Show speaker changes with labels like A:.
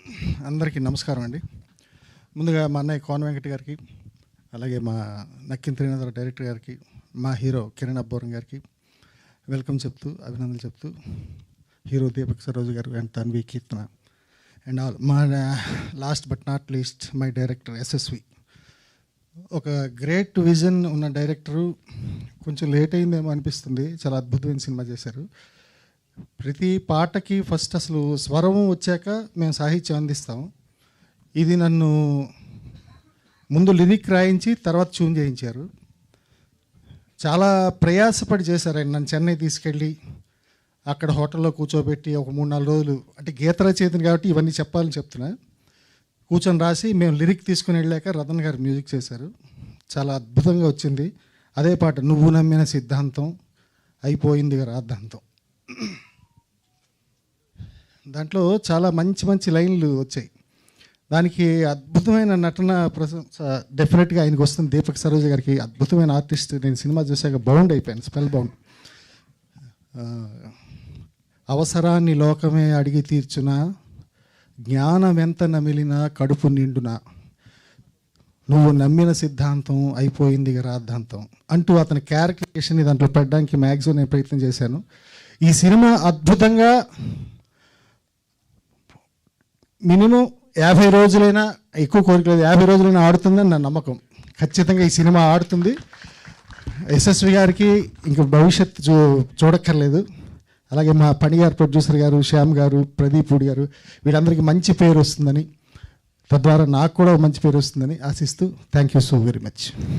A: అందరికీ నమస్కారం అండి. ముందుగా మా అన్నయ్య కోన వెంకట గారికి, అలాగే మా నక్కిన త్రినాథరావు డైరెక్టర్ గారికి, మా హీరో కిరణ్ అబ్బోరం గారికి వెల్కమ్ చెప్తూ, అభినందనలు చెప్తూ, హీరో దీపక్ సరోజ్ గారు and Tanvi Keerthana and all, మా last but not least my director SSV. ఒక గ్రేట్ విజన్ ఉన్న డైరెక్టరు. కొంచెం లేట్ అయిందేమో అనిపిస్తుంది, చాలా అద్భుతమైన సినిమా చేశారు. ప్రతి పాటకి ఫస్ట్ అసలు స్వరం వచ్చాక మేము సాహిత్యం అందిస్తాం. ఇది నన్ను ముందు లిరిక్ రాయించి తర్వాత ట్యూన్ చేయించారు. చాలా ప్రయాసపడి చేశారు ఆయన. నన్ను చెన్నై తీసుకెళ్ళి అక్కడ హోటల్లో కూర్చోబెట్టి ఒక 3-4 రోజులు, అంటే గీత రచయితని కాబట్టి ఇవన్నీ చెప్పాలని చెప్తున్నా, కూర్చొని రాసి మేము లిరిక్ తీసుకుని వెళ్ళాక రతన్ గారు మ్యూజిక్ చేశారు. చాలా అద్భుతంగా వచ్చింది. అదే పాట, నువ్వు నమ్మిన సిద్ధాంతం అయిపోయింది రాద్ధాంతం. దాంట్లో చాలా మంచి మంచి లైన్లు వచ్చాయి. దానికి అద్భుతమైన నటన ప్రశంస డెఫినెట్గా ఆయనకు వస్తుంది. దీపక్ సరోజ్ గారికి అద్భుతమైన ఆర్టిస్ట్. నేను సినిమా చూసాక బౌండ్ అయిపోయాను, స్పెల్ బౌండ్. అవసరాన్ని లోకమే అడిగి తీర్చున, జ్ఞానం ఎంత నమిలినా కడుపు నిండున, నువ్వు నమ్మిన సిద్ధాంతం అయిపోయింది రాద్ధాంతం అంటూ అతని క్యారెక్టరేషన్ దాంట్లో పెట్టడానికి మ్యాక్సిమం నేను ప్రయత్నం చేశాను. ఈ సినిమా అద్భుతంగా మినిమం 50 రోజులైనా, ఎక్కువ కోరికలేదు, 50 రోజులైనా ఆడుతుందని నా నమ్మకం. ఖచ్చితంగా ఈ సినిమా ఆడుతుంది. ఎస్ఎస్వి గారికి ఇంక భవిష్యత్తు చూడక్కర్లేదు. అలాగే మా పని గారు, ప్రొడ్యూసర్ గారు, శ్యామ్ గారు, ప్రదీప్ పూడి గారు, వీళ్ళందరికీ మంచి పేరు వస్తుందని, తద్వారా నాకు కూడా మంచి పేరు వస్తుందని ఆశిస్తూ thank you so very much.